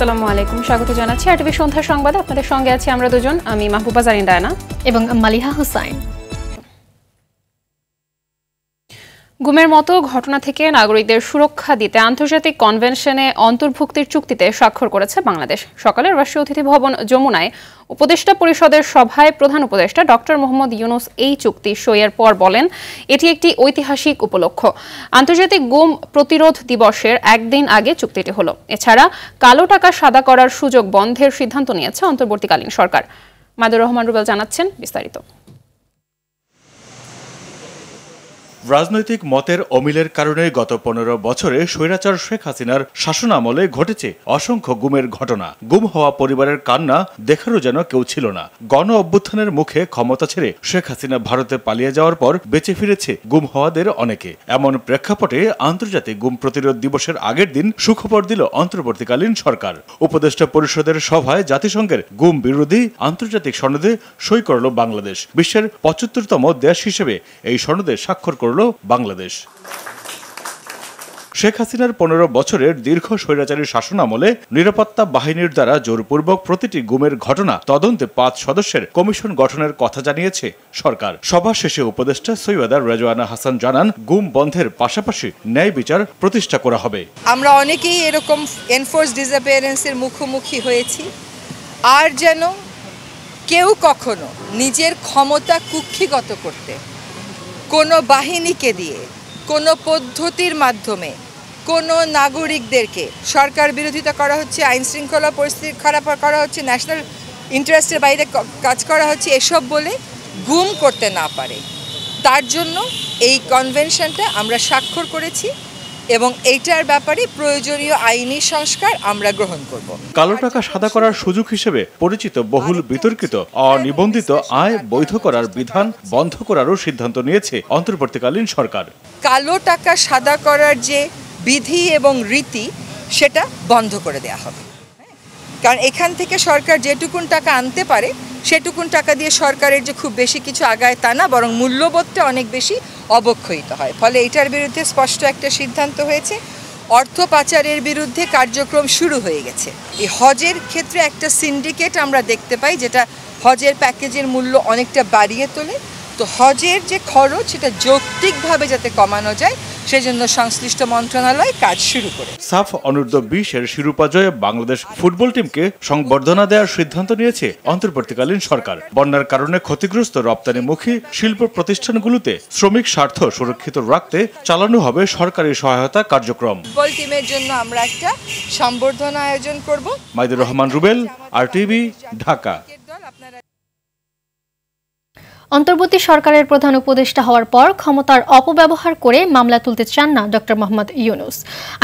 আসসালামু আলাইকুম, স্বাগত জানাচ্ছি আরটিভি সন্ধ্যা সংবাদে। আপনাদের সঙ্গে আছি আমরা দুজন, আমি মাহবুবা জারিন ডায়না এবং মালিহা হোসাইন। গুমের মতো ঘটনা থেকে নাগরিকদের সুরক্ষা দিতে আন্তর্জাতিক কনভেনশনে অন্তর্ভুক্তির চুক্তিতে স্বাক্ষর করেছে বাংলাদেশ। সকালে রাষ্ট্রীয় অতিথি ভবন যমুনায় উপদেষ্টা পরিষদের সভায় প্রধান উপদেষ্টা ডক্টর মোহাম্মদ ইউনূস এই চুক্তি সইয়ের পর বলেন, এটি একটি ঐতিহাসিক উপলক্ষ। আন্তর্জাতিক গুম প্রতিরোধ দিবসের একদিন আগে চুক্তিটি হলো। এছাড়া কালো টাকা সাদা করার সুযোগ বন্ধের সিদ্ধান্ত নিয়েছে অন্তর্বর্তীকালীন সরকার। মাদুর রহমান রুবেল জানাচ্ছেন বিস্তারিত। রাজনৈতিক মতের অমিলের কারণে গত 15 বছরে স্বৈরাচার শেখ হাসিনার শাসনামলে ঘটেছে অসংখ্য গুমের ঘটনা। গুম হওয়া পরিবারের কান্না দেখারও যেন কেউ ছিল না। গণ অভ্যুত্থানের মুখে ক্ষমতা ছেড়ে শেখ হাসিনা ভারতে পালিয়ে যাওয়ার পর বেঁচে ফিরেছে গুম হওয়াদের অনেকে। এমন প্রেক্ষাপটে আন্তর্জাতিক গুম প্রতিরোধ দিবসের আগের দিন সুখবর দিল অন্তর্বর্তীকালীন সরকার। উপদেষ্টা পরিষদের সভায় জাতিসংঘের গুম বিরোধী আন্তর্জাতিক সনদে সই করল বাংলাদেশ। বিশ্বের 75তম দেশ হিসেবে এই সনদে স্বাক্ষর করল বাংলাদেশ। শেখ হাসিনার 15 বছরের দীর্ঘ স্বৈরাচারী শাসনামলে নিরাপত্তা বাহিনীর দ্বারা জোরপূর্বক প্রতিটি গুমের ঘটনা তদন্তে 5 সদস্যের কমিশন গঠনের কথা জানিয়েছে সরকার। সভা শেষে উপদেষ্টা সৈয়দা রেজওয়ানা হাসান জানান, গুম বন্ধের পাশাপাশি ন্যায় বিচার প্রতিষ্ঠা করা হবে। আমরা অনেকেই এরকম এনফোর্স ডিসঅ্যাপিয়ারেন্সের মুখোমুখি হয়েছি, আর যেন কেউ কখনো নিজের ক্ষমতা কুক্ষিগত করতে কোনো বাহিনীকে দিয়ে, কোনো পদ্ধতির মাধ্যমে কোনো নাগরিকদেরকে সরকার বিরোধিতা করা হচ্ছে, আইন শৃঙ্খলা পরিস্থিতি খারাপ করা হচ্ছে, ন্যাশনাল ইন্টারেস্টের বাইরে কাজ করা হচ্ছে, এসব বলে গুম করতে না পারে, তার জন্য এই কনভেনশনটা আমরা স্বাক্ষর করেছি এবং এইটার ব্যাপারে প্রয়োজনীয় আইনি সংস্কার আমরা গ্রহণ করব। কালো টাকা সাদা করার সুযোগ হিসেবে পরিচিত বহুল বিতর্কিত অনিবন্ধিত আয় বৈধ করার বিধান বন্ধ করারও সিদ্ধান্ত নিয়েছে অন্তর্বর্তীকালীন সরকার। কালো টাকা সাদা করার যে বিধি এবং রীতি সেটা বন্ধ করে দেওয়া হবে, কারণ এখান থেকে সরকার যেটুকুন টাকা আনতে পারে সেটুকুন টাকা দিয়ে সরকারের যে খুব বেশি কিছু আগায় তা না, বরং মূল্যবোধটা অনেক বেশি অবক্ষয়িত হয়। ফলে এটার বিরুদ্ধে স্পষ্ট একটা সিদ্ধান্ত হয়েছে। অর্থ পাচারের বিরুদ্ধে কার্যক্রম শুরু হয়ে গেছে। এই হজের ক্ষেত্রে একটা সিন্ডিকেট আমরা দেখতে পাই, যেটা হজের প্যাকেজের মূল্য অনেকটা বাড়িয়ে তোলে। তো হজের যে খরচ সেটা যৌক্তিকভাবে যাতে কমানো যায় সেজন্য সংশ্লিষ্ট মন্ত্রণালয় কাজ শুরু করে। সাফ অনূর্ধ্ব 20-এর শিরোপা জয়ে বাংলাদেশ ফুটবল টিমকে সংবর্ধনা দেওয়ার সিদ্ধান্ত নিয়েছে অন্তর্বর্তীকালীন সরকার। বন্যার কারণে ক্ষতিগ্রস্ত রপ্তানিমুখী শিল্প প্রতিষ্ঠানগুলোতে শ্রমিক স্বার্থ সুরক্ষিত রাখতে চালানো হবে সরকারি সহায়তা কার্যক্রম। ফুটবল টিমের জন্য আমরা একটা সংবর্ধনা আয়োজন করব। মাইদুর রহমান রুবেল, আরটিভি, ঢাকা। অন্তর্বর্তী সরকারের প্রধান উপদেষ্টা হওয়ার পর ক্ষমতার অপব্যবহার করে মামলা তুলতে চান না ডক্টর মোহাম্মদ ইউনূস।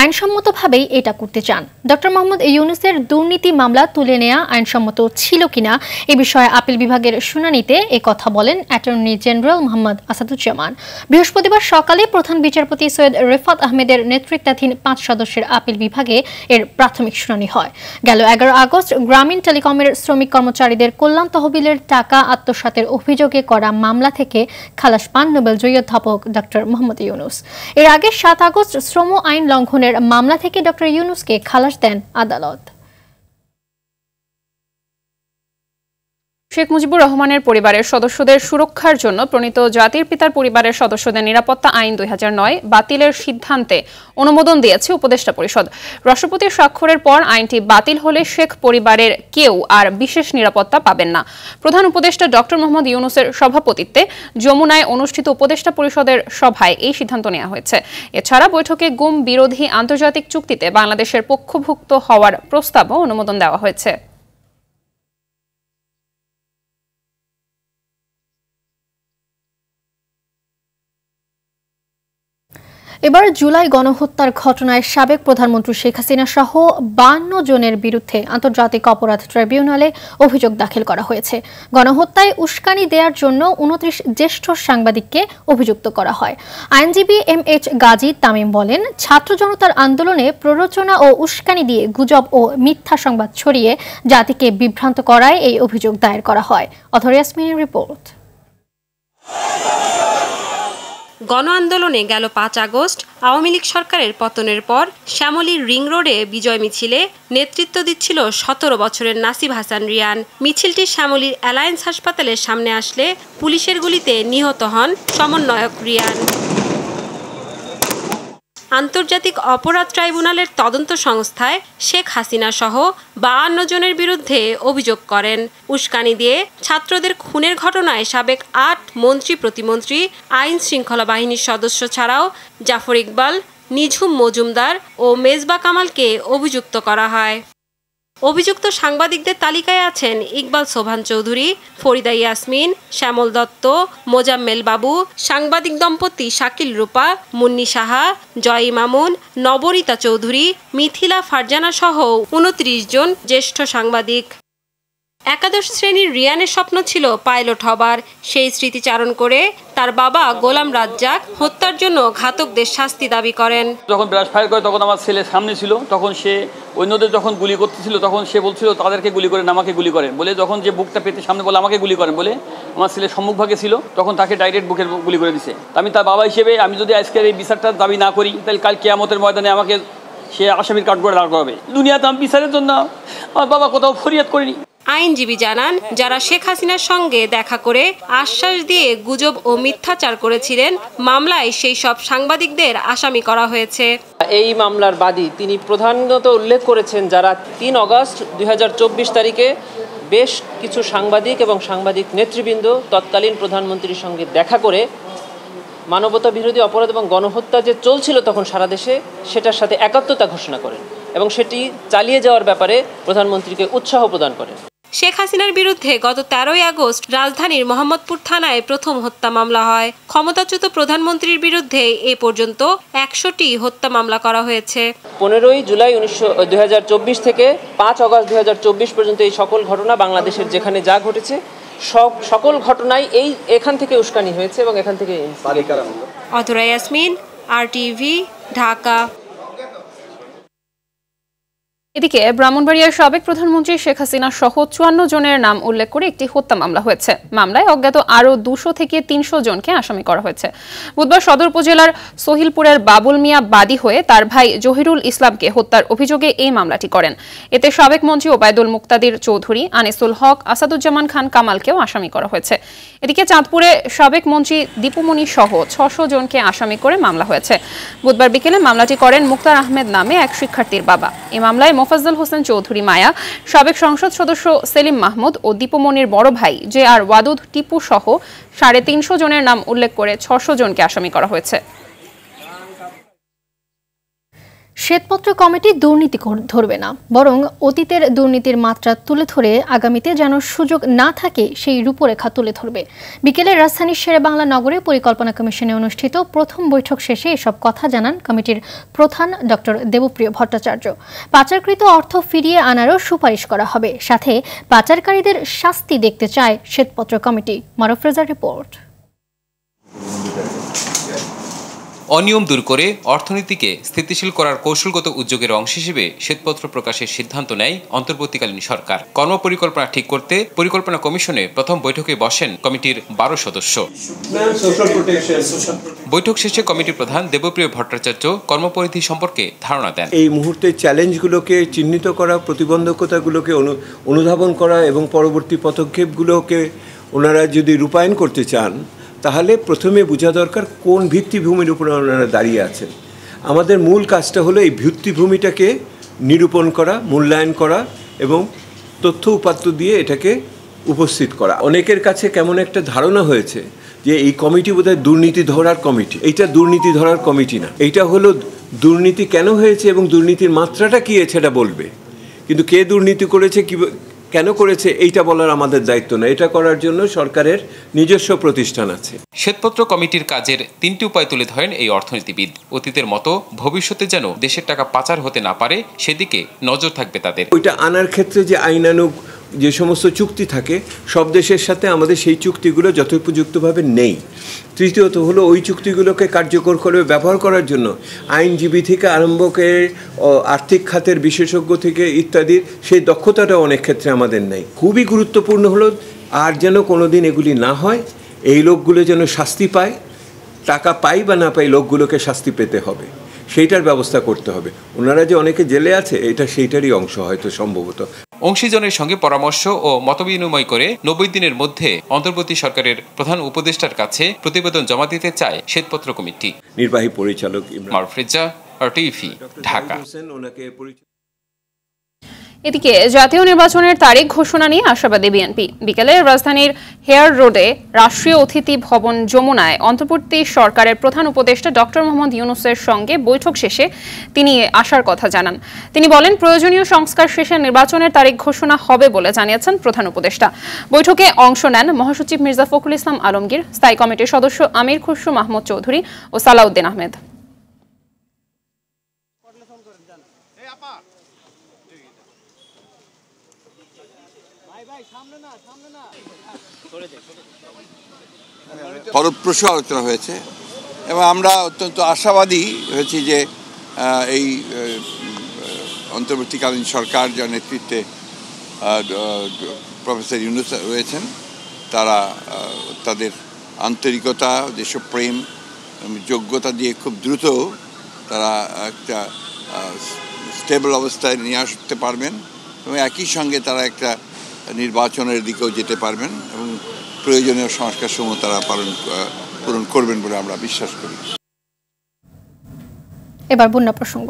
আইনসম্মতভাবেই এটা করতে চান। ডক্টর মোহাম্মদ ইউনূসের দুর্নীতি মামলা তুলে নেওয়া আইনসম্মত ছিল কিনা এ বিষয়ে আপিল বিভাগের শুনানিতে কথা বলেন অ্যাটর্নি জেনারেল মোহাম্মদ আসাদুজ্জামান। বৃহস্পতিবার সকালে প্রধান বিচারপতি সৈয়দ রেফাত আহমেদের নেতৃত্বাধীন 5 সদস্যের আপিল বিভাগে এর প্রাথমিক শুনানি হয়। গেল 11 আগস্ট গ্রামীণ টেলিকমের শ্রমিক কর্মচারীদের কল্যাণ তহবিলের টাকা আত্মসাতের অভিযোগে মামলা থেকে খালাস পান নোবেলজয়ী অধ্যাপক ডক্টর মোহাম্মদ ইউনূস। এর আগে 7 আগস্ট শ্রম আইন লঙ্ঘনের মামলা থেকে ডক্টর ইউনূসকে খালাস দেন আদালত। শেখ মুজিবুর রহমানের পরিবারের সদস্যদের সুরক্ষার জন্য প্রণীত জাতির পিতার পরিবারের সদস্যদের নিরাপত্তা আইন 2009 বাতিলের সিদ্ধান্তে অনুমোদন দিয়েছে উপদেষ্টা পরিষদ। রাষ্ট্রপতির স্বাক্ষরের পর আইনটি বাতিল হলে শেখ পরিবারের কেউ আর বিশেষ নিরাপত্তা পাবেন না। প্রধান উপদেষ্টা ডক্টর মোহাম্মদ ইউনূসের সভাপতিত্বে যমুনায় অনুষ্ঠিত উপদেষ্টা পরিষদের সভায় এই সিদ্ধান্ত নেওয়া হয়েছে। এছাড়া বৈঠকে গুম বিরোধী আন্তর্জাতিক চুক্তিতে বাংলাদেশের পক্ষভুক্ত হওয়ার প্রস্তাবও অনুমোদন দেওয়া হয়েছে। এবার জুলাই গণহত্যার ঘটনায় সাবেক প্রধানমন্ত্রী শেখ হাসিনা সহ 52 জনের বিরুদ্ধে আন্তর্জাতিক অপরাধ ট্রাইব্যুনালে অভিযোগ দাখিল করা হয়েছে। গণহত্যায় উস্কানি দেওয়ার জন্য 29 জ্যেষ্ঠ সাংবাদিককে অভিযুক্ত করা হয়। আইনজীবী MH গাজী তামিম বলেন, ছাত্র জনতার আন্দোলনে প্ররোচনা ও উস্কানি দিয়ে গুজব ও মিথ্যা সংবাদ ছড়িয়ে জাতিকে বিভ্রান্ত করায় এই অভিযোগ দায়ের করা হয়। অথর ইয়াসমিনের রিপোর্ট। গণ আন্দোলনে গেল 5 আগস্ট আওয়ামী লীগ সরকারের পতনের পর শ্যামলীর রিং রোডে বিজয় মিছিলে নেতৃত্ব দিচ্ছিল 17 বছরের নাসিব হাসান রিয়ান। মিছিলটি শ্যামলীর অ্যালায়েন্স হাসপাতালের সামনে আসলে পুলিশের গুলিতে নিহত হন সমন্বয়ক রিয়ান। আন্তর্জাতিক অপরাধ ট্রাইব্যুনালের তদন্ত সংস্থায় শেখ হাসিনা সহ 52 জনের বিরুদ্ধে অভিযোগ করেন। উস্কানি দিয়ে ছাত্রদের খুনের ঘটনায় সাবেক 8 মন্ত্রী প্রতিমন্ত্রী, আইন শৃঙ্খলা বাহিনীর সদস্য ছাড়াও জাফর ইকবাল, নিঝুম মজুমদার ও মেজবা কামালকে অভিযুক্ত করা হয়। অভিযুক্ত সাংবাদিকদের তালিকায় আছেন ইকবাল সোভান চৌধুরী, ফরিদা ইয়াসমিন, শ্যামল দত্ত, মোজাম্মেল বাবু, সাংবাদিক দম্পতি শাকিল রূপা, মুন্নি সাহা, জয় মামুন, নবরিতা চৌধুরী, মিথিলা ফারজানা সহ 29 জন জ্যেষ্ঠ সাংবাদিক। একাদশ শ্রেণীর রিয়ানের স্বপ্ন ছিল পাইলট হবার। সেই স্মৃতিচারণ করে তার বাবা গোলাম রাজ্জাক হত্যার জন্য ঘাতকদের শাস্তি দাবি করেন। যখন ব্রাশ ফায়ার করে তখন আমার ছেলে সামনে ছিল, তখন সে অন্যদের যখন গুলি করতেছিল তখন সে বলছিল তাদেরকে গুলি করেন, আমাকে গুলি করেন বলে, যখন যে বুকটা পেতে সামনে বলে আমাকে গুলি করেন বলে আমার ছেলে সম্মুখভাগে ছিল, তখন তাকে ডাইরেক্ট বুকের গুলি করে দিছে। আমি তার বাবা হিসেবে আমি যদি আজকের এই বিচারটা দাবি না করি তাহলে কাল কিয়ামতের ময়দানে আমাকে সে আসামির কাঠ করে দাঁড় করাবে। দুনিয়াতে আমি বিচারের জন্য আমার বাবা কোথাও ফরিয়াদ করিনি। আইনজীবী জানান, যারা শেখ হাসিনার সঙ্গে দেখা করে আশ্বাস দিয়ে গুজব ও মিথ্যাচার করেছিলেন, মামলায় সেই সব সাংবাদিকদের আসামি করা হয়েছে। এই মামলার বাদী তিনি প্রধানত উল্লেখ করেছেন যারা 3 আগস্ট 2024 তারিখে বেশ কিছু সাংবাদিক এবং সাংবাদিক নেতৃবৃন্দ তৎকালীন প্রধানমন্ত্রীর সঙ্গে দেখা করে মানবতা বিরোধী অপরাধ এবং গণহত্যা যে চলছিল তখন সারা দেশে, সেটার সাথে একাত্মতা ঘোষণা করেন এবং সেটি চালিয়ে যাওয়ার ব্যাপারে প্রধানমন্ত্রীকে উৎসাহ প্রদান করেন। শেখ হাসিনার বিরুদ্ধে গত 13 আগস্ট রাজধানীর মোহাম্মদপুর থানায় প্রথম হত্যা মামলা হয়। ক্ষমতাচ্যুত প্রধানমন্ত্রীর বিরুদ্ধে এ পর্যন্ত 100টি হত্যা মামলা করা হয়েছে। 15 জুলাই 2024 থেকে 5 আগস্ট 2024 পর্যন্ত এই সকল ঘটনা বাংলাদেশের যেখানে যা ঘটেছে সকল ঘটনাই এখান থেকে উস্কানি হয়েছে এবং এখান থেকে অধরা ইয়াসমিন, RTV, ঢাকা। এদিকে ব্রাহ্মণবাড়িয়ার সাবেক প্রধানমন্ত্রী শেখ হাসিনা সহ 54 জনের নাম উল্লেখ করে একটি হত্যা মামলা হয়েছে। মামলায় অজ্ঞাত আরও 200 থেকে 300 জনকে আসামি করা হয়েছে। বুধবার সদর উপজেলার সহিলপুরের বাবুল মিয়া বাদী হয়ে তার ভাই জহিরুল ইসলামকে হত্যার অভিযোগে এই মামলাটি করেন। এতে সাবেক মন্ত্রী ওবায়দুল মুক্তাদির চৌধুরী, আনিসুল হক, আসাদুজ্জামান খান কামালকেও আসামি করা হয়েছে। এদিকে চাঁদপুরে সাবেক মন্ত্রী দীপুমণি সহ 600 জনকে আসামি করে মামলা হয়েছে। বুধবার বিকেলে মামলাটি করেন মুক্তার আহমেদ নামে এক শিক্ষার্থীর বাবা। এই মামলায় মোফাজ্জল হোসেন চৌধুরী মায়া, সাবেক সংসদ সদস্য সেলিম মাহমুদ ও দীপুমণির বড় ভাই JR ওয়াদুদ টিপু সহ 350 জনের নাম উল্লেখ করে 600 জনকে আসামি করা হয়েছে। শ্বেতপত্র কমিটি দুর্নীতি ধরবে না, বরং অতীতের দুর্নীতির মাত্রা তুলে ধরে আগামীতে যেন সুযোগ না থাকে সেই রূপরেখা তুলে ধরবে। বিকেলে রাজধানীর শেরেবাংলা নগরে পরিকল্পনা কমিশনে অনুষ্ঠিত প্রথম বৈঠক শেষে এসব কথা জানান কমিটির প্রধান ডক্টর দেবপ্রিয় ভট্টাচার্য। পাচারকৃত অর্থ ফিরিয়ে আনারও সুপারিশ করা হবে, সাথে পাচারকারীদের শাস্তি দেখতে চায় শ্বেতপত্র কমিটি। মারুফ রেজার রিপোর্ট। অনিয়ম দূর করে অর্থনীতিকে স্থিতিশীল করার কৌশলগত উদ্যোগের অংশ হিসেবে শ্বেতপত্র প্রকাশের সিদ্ধান্ত নেয় অন্তর্বর্তীকালীন সরকার। কর্মপরিকল্পনা ঠিক করতে পরিকল্পনা কমিশনে প্রথম বৈঠকে বসেন কমিটির 12 সদস্য। বৈঠক শেষে কমিটির প্রধান দেবপ্রিয় ভট্টাচার্য কর্মপরিধি সম্পর্কে ধারণা দেন। এই মুহূর্তে চ্যালেঞ্জগুলোকে চিহ্নিত করা, প্রতিবন্ধকতাগুলোকে অনুধাবন করা এবং পরবর্তী পদক্ষেপগুলোকে ওনারা যদি রূপায়ণ করতে চান, তাহলে প্রথমে বোঝা দরকার কোন ভিত্তিভূমির উপরে ওনারা দাঁড়িয়ে আছেন। আমাদের মূল কাজটা হলো এই ভিত্তিভূমিটাকে নিরূপণ করা, মূল্যায়ন করা এবং তথ্য উপাত্ত দিয়ে এটাকে উপস্থিত করা। অনেকের কাছে কেমন একটা ধারণা হয়েছে যে এই কমিটি বোধহয় দুর্নীতি ধরার কমিটি। এইটা দুর্নীতি ধরার কমিটি না, এইটা হলো দুর্নীতি কেন হয়েছে এবং দুর্নীতির মাত্রাটা কী সেটা বলবে, কিন্তু কে দুর্নীতি করেছে, কি কেন করেছে এইটা বলার আমাদের দায়িত্ব না। এটা করার জন্য সরকারের নিজস্ব প্রতিষ্ঠান আছে। শ্বেতপত্র কমিটির কাজের 3টি উপায় তুলে ধরেন এই অর্থনীতিবিদ। অতীতের মতো ভবিষ্যতে যেন দেশের টাকা পাচার হতে না পারে সেদিকে নজর থাকবে তাদের। ওইটা আনার ক্ষেত্রে যে আইনানুগ যে সমস্ত চুক্তি থাকে সব দেশের সাথে আমাদের সেই চুক্তিগুলো যথোপযুক্তভাবে নেই। তৃতীয়ত হলো ওই চুক্তিগুলোকে কার্যকর করে ব্যবহার করার জন্য আইনজীবী থেকে আরম্ভ করে আর্থিক খাতের বিশেষজ্ঞ থেকে ইত্যাদির সেই দক্ষতাটা অনেক ক্ষেত্রে আমাদের নেই। খুবই গুরুত্বপূর্ণ হলো আর যেন কোনোদিন এগুলি না হয়, এই লোকগুলো যেন শাস্তি পায় টাকা পাই বা না পাই লোকগুলোকে শাস্তি পেতে হবে, সেইটার ব্যবস্থা করতে হবে। ওনারা যে অনেকে জেলে আছে এটা সেইটারই অংশ হয়তো সম্ভবত। অংশীজনের সঙ্গে পরামর্শ ও মতবিনিময় করে 90 দিনের মধ্যে অন্তর্বর্তী সরকারের প্রধান উপদেষ্টার কাছে প্রতিবেদন জমা দিতে চায় শ্বেতপত্র কমিটি। নির্বাহী পরিচালক মারুফ রেজা, RTV, ঢাকা। এদিকে জাতীয় নির্বাচনের তারিখ ঘোষণা নিয়ে আশাবাদী বিএনপি। বিকেলে রাজধানীর হেয়ার রোডে রাষ্ট্রীয় অতিথি ভবন যমুনায় অন্তর্বর্তী সরকারের প্রধান উপদেষ্টা ডক্টর মোহাম্মদ ইউনূসের সঙ্গে বৈঠক শেষে তিনি আশার কথা জানান। তিনি বলেন, প্রয়োজনীয় সংস্কার শেষে নির্বাচনের তারিখ ঘোষণা হবে বলে জানিয়েছেন প্রধান উপদেষ্টা। বৈঠকে অংশ নেন মহাসচিব মির্জা ফখরুল ইসলাম আলমগীর, স্থায়ী কমিটির সদস্য আমির খুসরু মাহমুদ চৌধুরী ও সালাউদ্দিন আহমেদ। ফলপ্রসূ আলোচনা হয়েছে এবং আমরা অত্যন্ত আশাবাদী হয়েছি যে এই অন্তর্বর্তীকালীন সরকার যার নেতৃত্বে প্রফেসর ইউনূস রয়েছেন, তারা তাদের আন্তরিকতা, দেশপ্রেম, যোগ্যতা দিয়ে খুব দ্রুত তারা একটা স্টেবল অবস্থায় নিয়ে আসতে পারবেন এবং একই সঙ্গে তারা একটা নির্বাচনের দিকেও যেতে পারবেন এবং প্রয়োজনীয় সংস্কার সমূহ তারা পূরণ করবেন বলে আমরা বিশ্বাস করি। এবার বন্যা প্রসঙ্গ।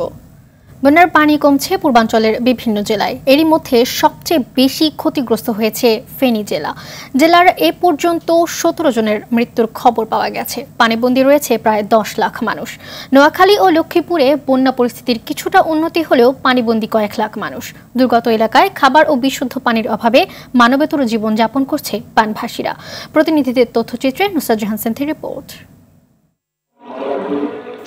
বন্যার পানি কমছে পূর্বাঞ্চলের বিভিন্ন জেলায়। এরই মধ্যে সবচেয়ে বেশি ক্ষতিগ্রস্ত হয়েছে ফেনী জেলা। জেলার এ পর্যন্ত 17 জনের মৃত্যুর খবর পাওয়া গেছে। পানিবন্দী রয়েছে প্রায় 10 লাখ মানুষ। নোয়াখালী ও লক্ষ্মীপুরে বন্যা পরিস্থিতির কিছুটা উন্নতি হলেও পানিবন্দী কয়েক লাখ মানুষ। দুর্গত এলাকায় খাবার ও বিশুদ্ধ পানির অভাবে মানবেতর জীবনযাপন করছে পানভাসীরা। প্রতিনিধিদের তথ্যচিত্রে নুসরাত জাহান সেন্থির রিপোর্ট।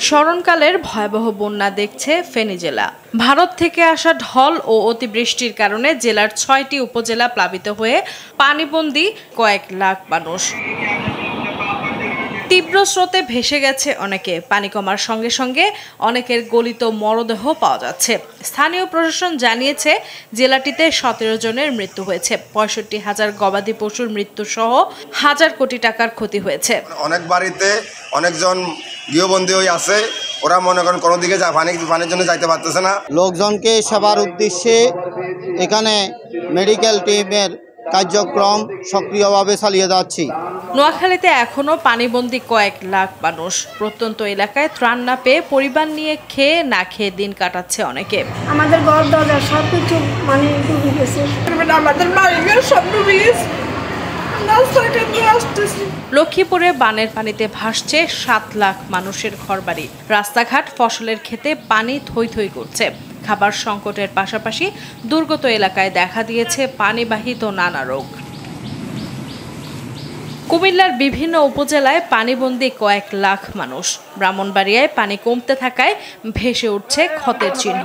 স্মরণকালের ভয়াবহ বন্যা দেখছে ফেনী জেলা। ভারত থেকে আসা ঢল ও অতিবৃষ্টির কারণে জেলার 6টি উপজেলা প্লাবিত হয়ে পানিবন্দী কয়েক লাখ মানুষ। তীব্র স্রোতে ভেসে গেছে অনেকে। পানি কমার সঙ্গে সঙ্গে অনেকের গলিত মরদেহ পাওয়া যাচ্ছে। স্থানীয় প্রশাসন জানিয়েছে জেলাটিতে 17 জনের মৃত্যু হয়েছে। 65,000 গবাদি পশুর মৃত্যু সহ হাজার কোটি টাকার ক্ষতি হয়েছে। অনেক বাড়িতে অনেকজন গৃহবন্দী হয়ে আছে, ওরা মনে করেন কোনো দিকে পানির জন্য যাইতে পারতেছে না। লোকজনকে সেবার উদ্দেশ্যে এখানে মেডিকেল টিমের কার্যক্রম সক্রিয়ভাবে চালিয়ে যাচ্ছি। নোয়াখালীতে এখনো পানিবন্দী কয়েক লাখ মানুষ। প্রত্যন্ত এলাকায় ত্রাণ না পেয়ে পরিবার নিয়ে খেয়ে না খেয়ে দিন কাটাচ্ছে অনেকে। আমাদের ঘর দরজা সবকিছু মানে ডুবে গেছে, আমাদের বাড়িঘর সব ডুবে গেছে। লক্ষ্মীপুরে বানের পানিতে ভাসছে 7 লাখ মানুষের ঘরবাড়ি। রাস্তাঘাট, ফসলের ক্ষেতে পানি থই থই করছে। খাবার সংকটের পাশাপাশি দুর্গত এলাকায় দেখা দিয়েছে পানিবাহিত নানা রোগ। কুমিল্লার বিভিন্ন উপজেলায় পানিবন্দী কয়েক লাখ মানুষ। ব্রাহ্মণবাড়িয়ায় পানি কমতে থাকায় ভেসে উঠছে ক্ষতের চিহ্ন।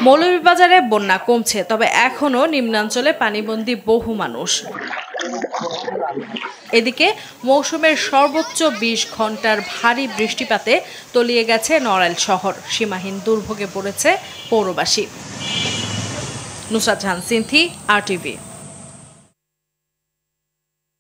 মৌলভীবাজারে বন্যা কমছে, তবে এখনো নিম্নাঞ্চলে পানিবন্দী বহু মানুষ। এদিকে মৌসুমের সর্বোচ্চ 20 ঘন্টার ভারী বৃষ্টিপাতে তলিয়ে গেছে নড়াইল শহর। সীমাহীন দুর্ভোগে পড়েছে পৌরবাসী। নুসরাত জাহান সিন্থি, RTV।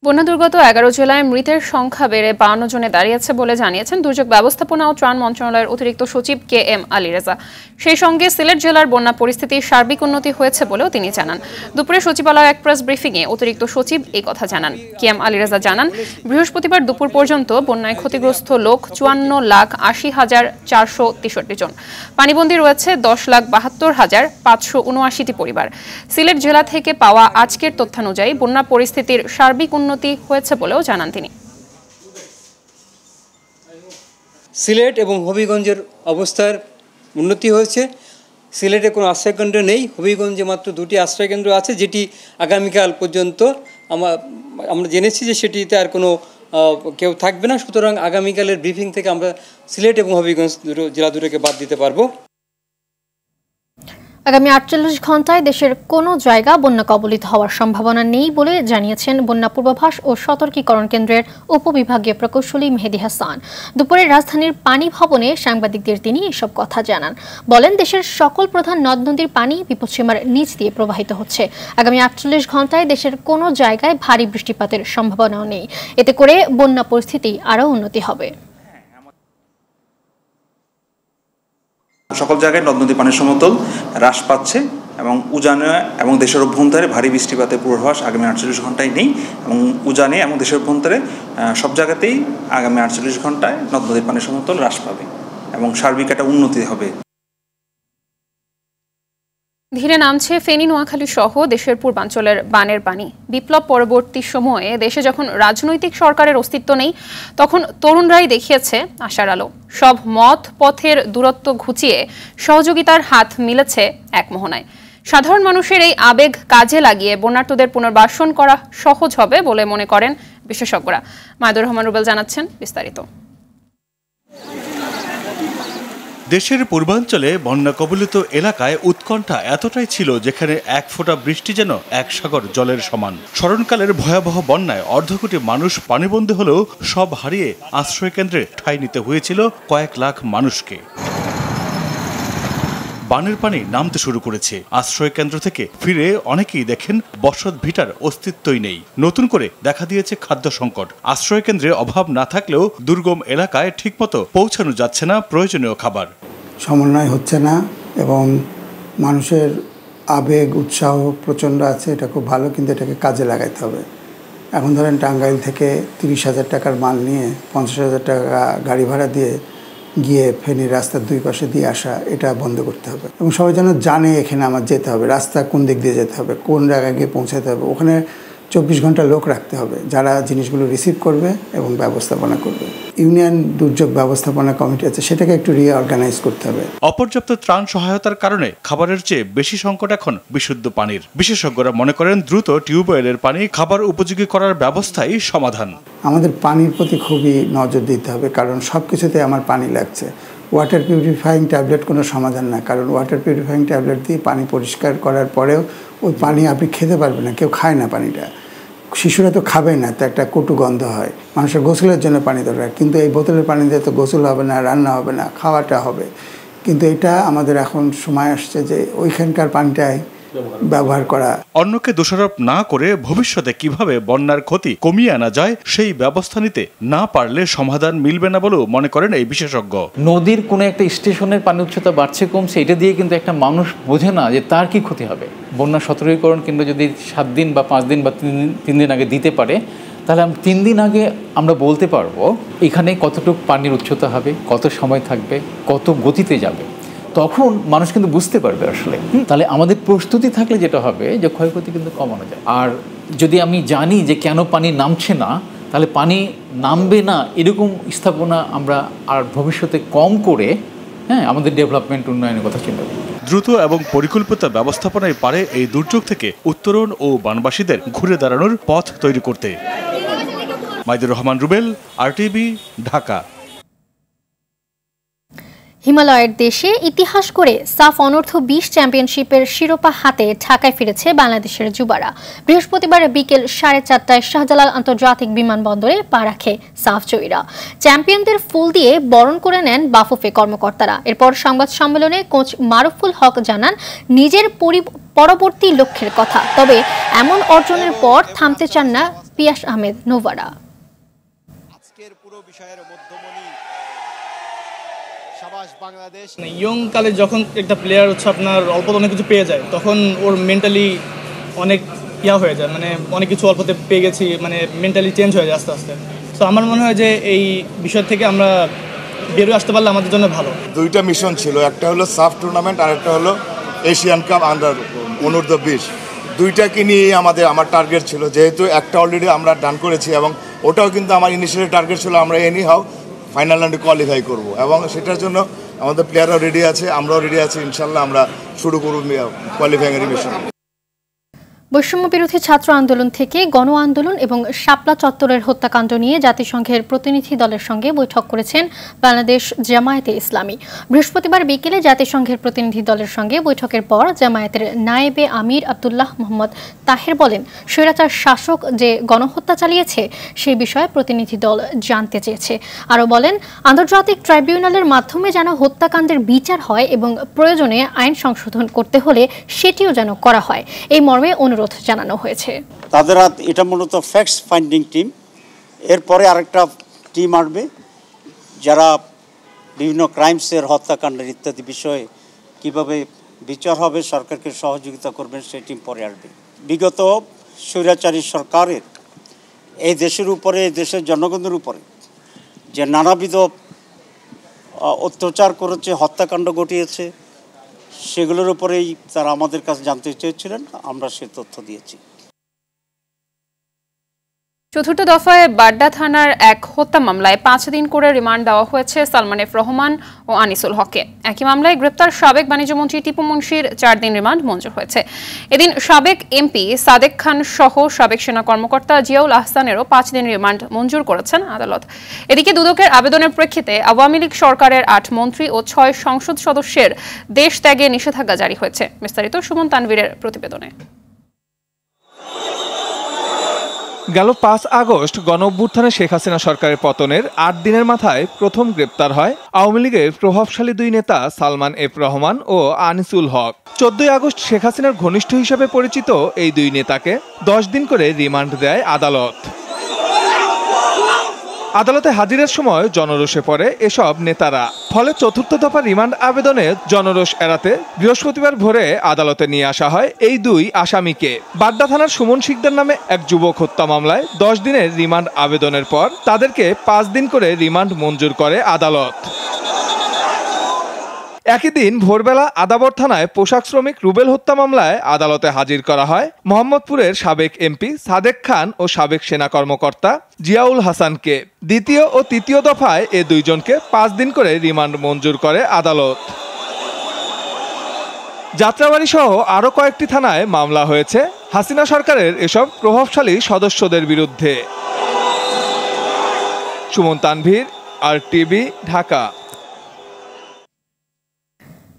বন্যা দুর্গত 11 জেলায় মৃতের সংখ্যা বেড়ে 52 জনে দাঁড়িয়েছে বলে জানিয়েছেন দুর্যোগ ব্যবস্থাপনা ও ত্রাণ মন্ত্রণালয়ের অতিরিক্ত সচিব KM আলী রেজা। সেই সঙ্গে সিলেট জেলার বন্যা পরিস্থিতির সার্বিক উন্নতি হয়েছে বলেও তিনি জানান। দুপুরে সচিবালয় এক প্রেস ব্রিফিংয়ে অতিরিক্ত সচিব এই কথা জানান। KM আলী রেজা জানান, বৃহস্পতিবার দুপুর পর্যন্ত বন্যায় ক্ষতিগ্রস্ত লোক 54,80,463 জন। পানিবন্দী রয়েছে 10,72,579টি পরিবার। সিলেট জেলা থেকে পাওয়া আজকের তথ্যানুযায়ী বন্যা পরিস্থিতির সার্বিক উন্নতি হয়েছে বলেও জানান তিনি। সিলেট এবং হবিগঞ্জের অবস্থার উন্নতি হয়েছে। সিলেটে কোনো আশ্রয়কেন্দ্র নেই, হবিগঞ্জে মাত্র 2টি আশ্রয়কেন্দ্র আছে, যেটি আগামীকাল পর্যন্ত আমরা জেনেছি যে সেটিতে আর কোনো কেউ থাকবে না। সুতরাং আগামীকালের ব্রিফিং থেকে আমরা সিলেট এবং হবিগঞ্জ জেলা দুটোকে বাদ দিতে পারবো। আগামী ৪৮ ঘন্টায় দেশের কোনো জায়গা বন্যা কবলিত হওয়ার সম্ভাবনা নেই বলে জানিয়েছেন বন্যা পূর্বাভাস ও সতর্কীকরণ কেন্দ্রের উপবিভাগীয় প্রকৌশলী মেহেদী হাসান। দুপুরে রাজধানীর পানি ভবনে সাংবাদিকদের তিনি এসব কথা জানান। বলেন, দেশের সকল প্রধান নদ নদীর পানি বিপদসীমার নিচ দিয়ে প্রবাহিত হচ্ছে। আগামী ৪৮ ঘন্টায় দেশের কোনো জায়গায় ভারী বৃষ্টিপাতের সম্ভাবনাও নেই। এতে করে বন্যা পরিস্থিতি আরও উন্নতি হবে। সকল জায়গায় নদ নদী পানির সমতল হ্রাস পাচ্ছে এবং উজানে এবং দেশের অভ্যন্তরে ভারী বৃষ্টিপাতের পূর্বাভাস আগামী ৪৮ ঘন্টায় নেই এবং উজানে এবং দেশের অভ্যন্তরে সব জায়গাতেই আগামী ৪৮ ঘন্টায় নদ নদীর পানির সমতল হ্রাস পাবে এবং সার্বিক একটা উন্নতি হবে। ধীরে নামছে ফেনী, নোয়াখালী সহ দেশের পূর্বাঞ্চলের বানের পানি। বিপ্লব পরবর্তী সময়ে দেশে যখন রাজনৈতিক সরকারের অস্তিত্ব নেই, তখন তরুণরাই দেখিয়েছে আশার আলো। সব মত পথের দূরত্ব ঘুচিয়ে সহযোগিতার হাত মিলেছে এক মোহনায়। সাধারণ মানুষের এই আবেগ কাজে লাগিয়ে বন্যার্তদের পুনর্বাসন করা সহজ হবে বলে মনে করেন বিশেষজ্ঞরা। মায়দুর রহমান রুবেল জানাচ্ছেন বিস্তারিত। দেশের পূর্বাঞ্চলে বন্যা কবলিত এলাকায় উৎকণ্ঠা এতটাই ছিল যেখানে এক ফোঁটা বৃষ্টি যেন এক সাগর জলের সমান। স্মরণকালের ভয়াবহ বন্যায় অর্ধকোটি মানুষ পানিবন্দী হলেও সব হারিয়ে আশ্রয় কেন্দ্রে ঠাঁই নিতে হয়েছিল কয়েক লাখ মানুষকে। বানের পানি নামতে শুরু করেছে। আশ্রয় কেন্দ্র থেকে ফিরে অনেকেই দেখেন বসত ভিটার অস্তিত্বই নেই। নতুন করে দেখা দিয়েছে খাদ্য সংকট। আশ্রয় কেন্দ্রে অভাব না থাকলেও দুর্গম এলাকায় ঠিকমতো পৌঁছানো যাচ্ছে না প্রয়োজনীয় খাবার। সমন্বয় হচ্ছে না এবং মানুষের আবেগ উৎসাহ প্রচণ্ড আছে, এটা খুব ভালো, কিন্তু এটাকে কাজে লাগাইতে হবে। এখন ধরেন টাঙ্গাইল থেকে ৩০,০০০ টাকার মাল নিয়ে ৫০,০০০ টাকা গাড়ি ভাড়া দিয়ে গিয়ে ফেনীর রাস্তার দুই পাশে দিয়ে আসা, এটা বন্ধ করতে হবে এবং সবাই যেন জানে এখানে আমার যেতে হবে, রাস্তা কোন দিক দিয়ে যেতে হবে, কোন জায়গায় গিয়ে পৌঁছাতে হবে। ওখানে ২৪ ঘন্টা লোক রাখতে হবে যারা জিনিসগুলো রিসিভ করবে এবং ব্যবস্থাপনা করবে। ইউনিয়ন দুর্যোগ ব্যবস্থাপনা কমিটি আছে, সেটাকে একটু রিঅর্গানাইজ করতে হবে। অপর্যাপ্ত ত্রাণ সহায়তার কারণে খাবারের চেয়ে বেশি সংকট এখন বিশুদ্ধ পানির। বিশেষজ্ঞরা মনে করেন দ্রুত টিউবওয়েলের পানি খাবার উপযোগী করার ব্যবস্থাই সমাধান। আমাদের পানির প্রতি খুবই নজর দিতে হবে, কারণ সব কিছুতে আমার পানি লাগছে। ওয়াটার পিউরিফাইং ট্যাবলেট কোনো সমাধান না, কারণ ওয়াটার পিউরিফাইং ট্যাবলেট দিয়ে পানি পরিষ্কার করার পরেও ওই পানি আপনি খেতে পারবেন না, কেউ খায় না পানিটা। শিশুরা তো খাবে না, তো একটা কটু গন্ধ হয়। মানুষের গোসলের জন্য পানি দরকার, কিন্তু এই বোতলের পানি দিয়ে তো গোসল হবে না, রান্না হবে না, খাওয়াটা হবে। কিন্তু এটা আমাদের এখন সময় আসছে যে ওইখানকার পানিটাই ব্যবহার করা। অন্যকে দোষারোপ না করে ভবিষ্যতে কিভাবে বন্যার ক্ষতি কমিয়ে আনা যায় সেই ব্যবস্থা নিতে না পারলে সমাধান মিলবে না বলেও মনে করেন এই বিশেষজ্ঞ। নদীর কোনো একটা স্টেশনের পানি উচ্চতা বাড়ছে কমছে, এটা দিয়ে কিন্তু একটা মানুষ বোঝে না যে তার কি ক্ষতি হবে। বন্যা সতর্কীকরণ কেন্দ্র যদি 7 দিন বা 5 দিন বা 3 দিন আগে দিতে পারে, তাহলে 3 দিন আগে আমরা বলতে পারবো এখানে কতটুকু পানির উচ্চতা হবে, কত সময় থাকবে, কত গতিতে যাবে। তখন মানুষ কিন্তু বুঝতে পারবে আসলে। তাহলে আমাদের প্রস্তুতি থাকলে যেটা হবে যে ক্ষয়ক্ষতি কিন্তু কমানো যায়। আর যদি আমি জানি যে কেন পানি নামছে না, তাহলে পানি নামবে না এরকম স্থাপনা আমরা আর ভবিষ্যতে কম করে আমাদের ডেভেলপমেন্ট উন্নয়নের কথা চিন্তা করি। দ্রুত এবং পরিকল্পিত ব্যবস্থাপনায় পারে এই দুর্যোগ থেকে উত্তরণ ও বানবাসীদের ঘুরে দাঁড়ানোর পথ তৈরি করতে। মাইদুর রহমান রুবেল, আরটিভি, ঢাকা। হিমালয়ের দেশে ইতিহাস করে সাফ অনূর্ধ্ব 20 চ্যাম্পিয়নশিপের শিরোপা হাতে ঢাকায় ফিরেছে বাংলাদেশের যুবারা। বৃহস্পতিবার বিকেল 4:30টায় শাহজালাল আন্তর্জাতিক বিমানবন্দরে পা রাখে সাফ জয়ীরা। চ্যাম্পিয়নদের ফুল দিয়ে বরণ করে নেন বাফুফে কর্মকর্তারা। এরপর সংবাদ সম্মেলনে কোচ মারুফুল হক জানান নিজের পরবর্তী লক্ষ্যের কথা, তবে এমন অর্জনের পর থামতে চান না পিয়াস আহমেদ নোভারা। ইয়ং কালে যখন একটা প্লেয়ার হচ্ছে আপনার অল্পতে অনেক কিছু পেয়ে যায়, তখন ওর মেন্টালি অনেক হয়ে যায়, মানে অনেক কিছু অল্পতে পেয়ে গেছি, মানে মেন্টালি চেঞ্জ হয়ে যায় আস্তে আস্তে। তো আমার মনে হয় যে এই বিষয় থেকে আমরা বেরোয় আসতে পারলে আমাদের জন্য ভালো। 2টা মিশন ছিল, একটা হলো সাফ টুর্নামেন্ট আর একটা হলো এশিয়ান কাপ আন্ডার অনূর্ধ্ব 20। দুইটাকে নিয়েই আমার টার্গেট ছিল, যেহেতু একটা অলরেডি আমরা ডান করেছি এবং ওটাও কিন্তু আমার ইনিশিয়ালি টার্গেট ছিল আমরা এনি হাউ ফাইনাল রাউন্ডে কোয়ালিফাই করব এবং সেটার জন্য আমাদের প্লেয়াররাও রেডি আছে, আমরাও রেডি আছি। ইনশাল্লাহ আমরা শুরু করব কোয়ালিফাইং এর মিশন। বৈষম্য বিরোধী ছাত্র আন্দোলন থেকে গণ আন্দোলন এবং শাপলা চত্বরের হত্যাকাণ্ড নিয়ে জাতিসংঘের প্রতিনিধি দলের সঙ্গে বৈঠক করেছেন বাংলাদেশ জামায়াতে ইসলামী। বৃহস্পতিবার বিকেলে জাতিসংঘের প্রতিনিধি দলের সঙ্গে বৈঠকের পর জামায়াতের নায়েবে আমির আব্দুল্লাহ মোহাম্মদ তাহের বলেন, স্বৈরাচার শাসক যে গণহত্যা চালিয়েছে সেই বিষয়ে প্রতিনিধি দল জানতে চেয়েছে। আরও বলেন, আন্তর্জাতিক ট্রাইব্যুনালের মাধ্যমে যেন হত্যাকাণ্ডের বিচার হয় এবং প্রয়োজনে আইন সংশোধন করতে হলে সেটিও যেন করা হয়, এই মর্মে অনুরোধ জানানো হয়েছে। তাদের এটা মূলত ফ্যাক্টস ফাইন্ডিং টিম। এরপরে আরেকটা টিম আসবে যারা বিভিন্ন ক্রাইমসের, হত্যাকাণ্ডের ইত্যাদি বিষয়ে কিভাবে বিচার হবে, সরকারকে সহযোগিতা করবেন, সেই টিম পরে আসবে। বিগত স্বৈরাচারী সরকারের এই দেশের উপরে, এই দেশের জনগণের উপরে যে নানাবিধ অত্যাচার করেছে, হত্যাকাণ্ড ঘটিয়েছে, সেগুলোর উপরেই তারা আমাদের কাছে জানতে চেয়েছিলেন, আমরা সে তথ্য দিয়েছি। চতুর্থ দফায় বাড্ডা থানার এক হত্যা মামলায় 5 দিন করে রিমান্ড দেওয়া হয়েছে সালমান এফ রহমান ও আনিসুল হককে। একই মামলায় গ্রেপ্তার সাবেক বাণিজ্যমন্ত্রী টিপু মুন্সির 4 দিন রিমান্ড মঞ্জুর হয়েছে। এদিন সাবেক এমপি সাদেক খান সহ সাবেক সেনা কর্মকর্তা জিয়াউল আহসানেরও 5 দিন রিমান্ড মঞ্জুর করেছেন আদালত। এদিকে দুদকের আবেদনের প্রেক্ষিতে আওয়ামী লীগ সরকারের 8 মন্ত্রী ও 6 সংসদ সদস্যের দেশ ত্যাগে নিষেধাজ্ঞা জারি হয়েছে। বিস্তারিত সুমন তানভীরের প্রতিবেদনে। গেল 5 আগস্ট গণঅভ্যুত্থানে শেখ হাসিনা সরকারের পতনের 8 দিনের মাথায় প্রথম গ্রেপ্তার হয় আওয়ামী লীগের প্রভাবশালী 2 নেতা সালমান এফ রহমান ও আনিসুল হক। 14 আগস্ট শেখ হাসিনার ঘনিষ্ঠ হিসেবে পরিচিত এই 2 নেতাকে 10 দিন করে রিমান্ড দেয় আদালত। আদালতে হাজিরের সময় জনরোষে পড়ে এসব নেতারা। ফলে চতুর্থ দফা রিমান্ড আবেদনে জনরোষ এড়াতে বৃহস্পতিবার ভোরে আদালতে নিয়ে আসা হয় এই 2 আসামিকে। বাড্ডা থানার সুমন শিকদার নামে এক যুবক হত্যা মামলায় 10 দিনের রিমান্ড আবেদনের পর তাদেরকে 5 দিন করে রিমান্ড মঞ্জুর করে আদালত। একই দিন ভোরবেলা আদাবর থানায় পোশাক শ্রমিক রুবেল হত্যা মামলায় আদালতে হাজির করা হয় মোহাম্মদপুরের সাবেক এমপি সাদেক খান ও সাবেক সেনা কর্মকর্তা জিয়াউল হাসানকে। দ্বিতীয় ও তৃতীয় দফায় এ 2 জনকে 5 দিন করে রিমান্ড মঞ্জুর করে আদালত। যাত্রাবাড়ি সহ আরও কয়েকটি থানায় মামলা হয়েছে হাসিনা সরকারের এসব প্রভাবশালী সদস্যদের বিরুদ্ধে। সুমন তানভীর, RTV, ঢাকা।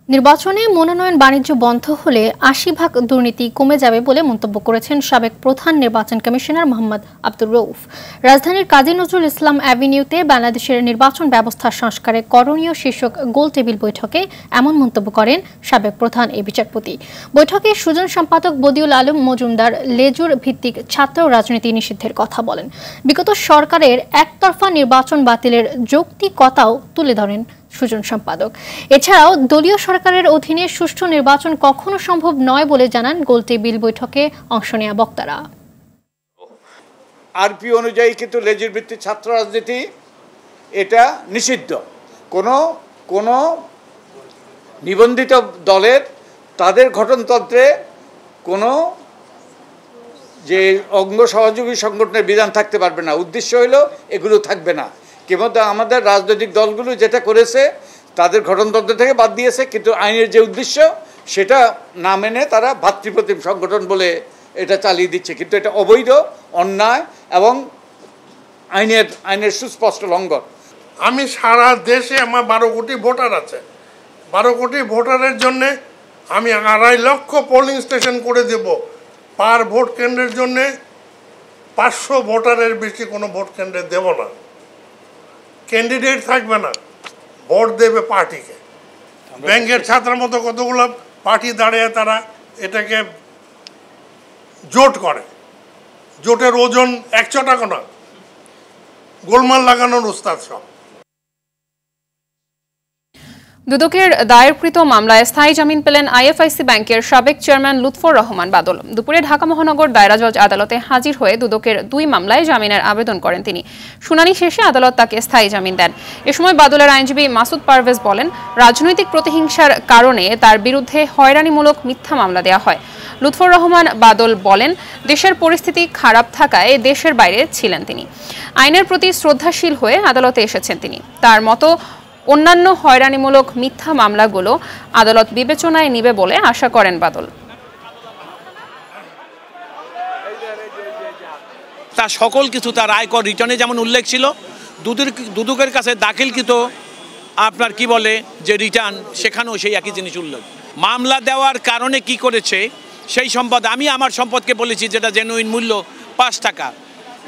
নির্বাচনে মনোনয়ন বাণিজ্য বন্ধ হলে 80% দুর্নীতি কমে যাবে বলে মন্তব্য করেছেন সাবেক প্রধান নির্বাচন কমিশনার মোহাম্মদ আব্দুর রউফ। রাজধানীর কাজী নজরুল ইসলাম অ্যাভিনিউতে বাংলাদেশের নির্বাচন ব্যবস্থা সংস্কারে করণীয় শীর্ষক গোল টেবিল বৈঠকে এমন মন্তব্য করেন সাবেক প্রধান এই বিচারপতি। বৈঠকে সুজন সম্পাদক বদিউল আলম মজুমদার লেজুর ভিত্তিক ছাত্র রাজনীতি নিষিদ্ধের কথা বলেন। বিগত সরকারের একতরফা নির্বাচন বাতিলের যৌক্তিকতাও তুলে ধরেন সুজন সম্পাদক। এছাড়াও দলীয় সরকারের অধীনে সুষ্ঠু নির্বাচন কখনো সম্ভব নয় বলে জানান গোলটেবিল বৈঠকে অংশ নেওয়া বক্তারা। আরপি অনুযায়ী কিন্তু লেজুর ভিত্তিক ছাত্র রাজনীতি এটা নিষিদ্ধ। কোনো নিবন্ধিত দলের তাদের গঠনতন্ত্রে কোনো যে অঙ্গ সহযোগী সংগঠনের বিধান থাকতে পারবে না। উদ্দেশ্য হইল এগুলো থাকবে না। কিন্তু আমাদের রাজনৈতিক দলগুলো যেটা করেছে তাদের গঠনতন্ত্র থেকে বাদ দিয়েছে, কিন্তু আইনের যে উদ্দেশ্য সেটা না মেনে তারা ভাতৃপ্রতিম সংগঠন বলে এটা চালিয়ে দিচ্ছে। কিন্তু এটা অবৈধ, অন্যায় এবং আইনের সুস্পষ্ট লঙ্ঘন। আমি সারা দেশে আমার 12 কোটি ভোটার আছে। 12 কোটি ভোটারের জন্যে আমি 2.5 লক্ষ পোলিং স্টেশন করে দেব। পার ভোট কেন্দ্রের জন্যে 500 ভোটারের বেশি কোনো ভোট কেন্দ্রে দেব না। ক্যান্ডিডেট থাকবে না, ভোট দেবে পার্টিকে। ব্যাংকের ছাত্রের মতো কতগুলো পার্টি দাঁড়িয়ে তারা এটাকে জোট করে। জোটের ওজন 100 টাকা না, গোলমাল লাগানোর উস্তাদ সব। দুদকের দায়েরকৃত মামলায় স্থায়ী জামিন পেলেন আইএফআইসি ব্যাংকের সাবেক চেয়ারম্যান লুৎফর রহমান বাদল। দুপুরে ঢাকা মহানগর দায়রা জজ আদালতে হাজির হয়ে দুদকের 2 মামলায় জামিনের আবেদন করেন তিনি। শুনানি শেষে আদালত তাকে স্থায়ী জামিন দেন। এ সময় বাদলের আইনজীবী মাসুদ পারভেজ বলেন, রাজনৈতিক প্রতিহিংসার কারণে তার বিরুদ্ধে হয়রানিমূলক মিথ্যা মামলা দেওয়া হয়। লুৎফর রহমান বাদল বলেন, দেশের পরিস্থিতি খারাপ থাকায় দেশের বাইরে ছিলেন তিনি। আইনের প্রতি শ্রদ্ধাশীল হয়ে আদালতে এসেছেন তিনি। তার মতো অন্যান্য হয়রানিমূলক মিথ্যা মামলাগুলো আদালত বিবেচনায় নেবে বলে আশা করেন বাদল। তার সকল কিছু তার আয়কর রিটার্নে যেমন উল্লেখ ছিল, দুদকের কাছে দাখিলকৃত আপনার কি বলে যে রিটার্ন, সেখানেও সেই একই জিনিস উল্লেখ। মামলা দেওয়ার কারণে কি করেছে সেই সম্পদ, আমি আমার সম্পদকে বলেছি যেটা জেনুইন মূল্য 5 টাকা,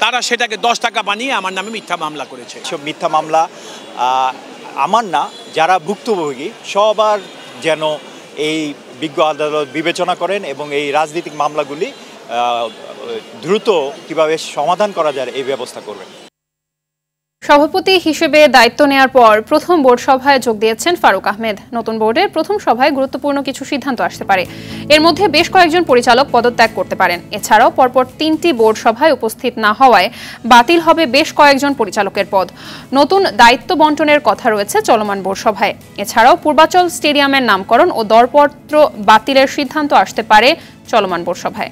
তারা সেটাকে 10 টাকা বানিয়ে আমার নামে মিথ্যা মামলা করেছে। সব মিথ্যা মামলা আমার না, যারা ভুক্তভোগী সবার যেন এই বিজ্ঞ আদালত বিবেচনা করেন এবং এই রাজনৈতিক মামলাগুলি দ্রুত কিভাবে সমাধান করা যায় এই ব্যবস্থা করবেন। সভাপতি হিসেবে দায়িত্ব নেয়ার পর প্রথম বোর্ড সভায় যোগ দিয়েছেন ফারুক আহমেদ। নতুন বোর্ডের প্রথম সভায় গুরুত্বপূর্ণ কিছু সিদ্ধান্ত আসতে পারে। এর মধ্যে বেশ কয়েকজন পরিচালক পদত্যাগ করতে পারেন। এছাড়াও পরপর 3টি বোর্ড সভায় উপস্থিত না হওয়ায় বাতিল হবে বেশ কয়েকজন পরিচালকের পদ। নতুন দায়িত্ব বন্টনের কথা রয়েছে চলমান বোর্ড সভায়। এছাড়াও পূর্বাচল স্টেডিয়ামের নামকরণ ও দরপত্র বাতিলের সিদ্ধান্ত আসতে পারে চলমান বোর্ড সভায়।